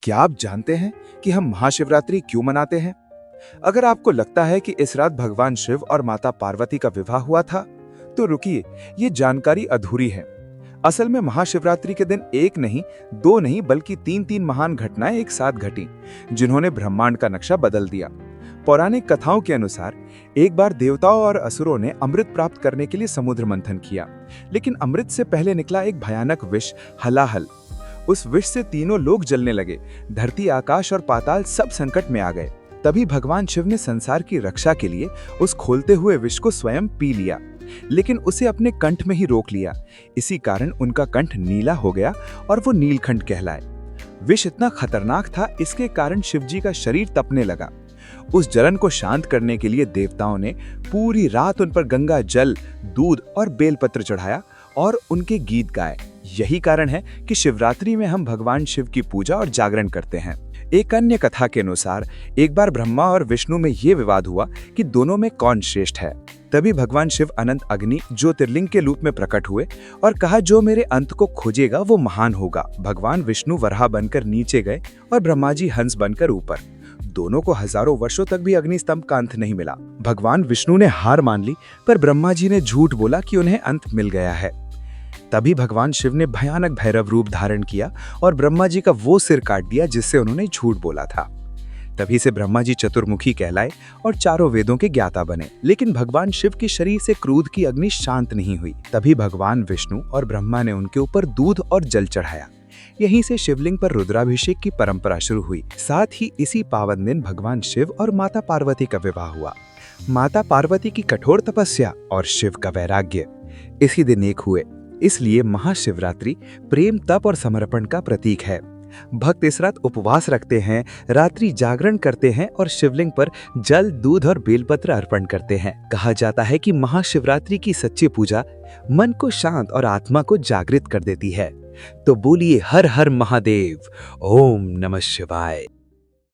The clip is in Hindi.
क्या आप जानते हैं कि हम महाशिवरात्रि क्यों मनाते हैं? अगर आपको लगता है कि इस रात भगवान शिव और माता पार्वती का विवाह हुआ था, तो रुकिए, ये जानकारी अधूरी है। असल में महाशिवरात्रि के दिन एक नहीं, दो नहीं, बल्कि तीन तीन महान घटनाएं एक साथ घटी, जिन्होंने ब्रह्मांड का नक्शा बदल दिया। पौराणिक कथाओं के अनुसार एक बार देवताओं और असुरों ने अमृत प्राप्त करने के लिए समुद्र मंथन किया, लेकिन अमृत से पहले निकला एक भयानक विष, हलाहल। उस विष से तीनों लोग जलने लगे। धरती, आकाश और पाताल सब संकट में आ गए। तभी भगवान शिव ने संसार की रक्षा के लिए उस खोलते हुए विष को स्वयं पी लिया, लेकिन उसे अपने कंठ में ही रोक लिया। इसी कारण उनका कंठ नीला हो गया और वो नीलकंठ कहलाए। विष इतना खतरनाक था, इसके कारण शिवजी का शरीर तपने लगा। उस जलन को शांत करने के लिए देवताओं ने पूरी रात उन पर गंगा जल, दूध और बेलपत्र चढ़ाया और उनके गीत गाए। यही कारण है कि शिवरात्रि में हम भगवान शिव की पूजा और जागरण करते हैं। एक अन्य कथा के अनुसार एक बार ब्रह्मा और विष्णु में ये विवाद हुआ कि दोनों में कौन श्रेष्ठ है। तभी भगवान शिव अनंत अग्नि ज्योतिर्लिंग के रूप में प्रकट हुए और कहा, जो मेरे अंत को खोजेगा वो महान होगा। भगवान विष्णु वराह बनकर नीचे गए और ब्रह्मा जी हंस बनकर ऊपर। दोनों को हजारों वर्षों तक भी अग्निस्तंभ का अंत नहीं मिला। भगवान विष्णु ने हार मान ली, पर ब्रह्मा जी ने झूठ बोला कि उन्हें अंत मिल गया है। तभी भगवान शिव ने भयानक भैरव रूप धारण किया और ब्रह्मा जी का वो सिर काट दिया जिससे उन्होंने झूठ बोला था। तभी से ब्रह्मा जी चतुर्मुखी कहलाए और चारों वेदों के ज्ञाता बने। लेकिन भगवान शिव के शरीर से क्रोध की अग्नि शांत नहीं हुई। तभी भगवान विष्णु और ब्रह्मा ने उनके ऊपर दूध और जल चढ़ाया। यहीं से शिवलिंग पर रुद्राभिषेक की परंपरा शुरू हुई। साथ ही इसी पावन दिन भगवान शिव और माता पार्वती का विवाह हुआ। माता पार्वती की कठोर तपस्या और शिव का वैराग्य इसी दिन एक हुए। इसलिए महाशिवरात्रि प्रेम, तप और समर्पण का प्रतीक है। भक्त इस रात उपवास रखते हैं, रात्रि जागरण करते हैं और शिवलिंग पर जल, दूध और बेलपत्र अर्पण करते हैं। कहा जाता है कि महाशिवरात्रि की सच्ची पूजा मन को शांत और आत्मा को जागृत कर देती है। तो बोलिए हर हर महादेव, ओम नमः शिवाय।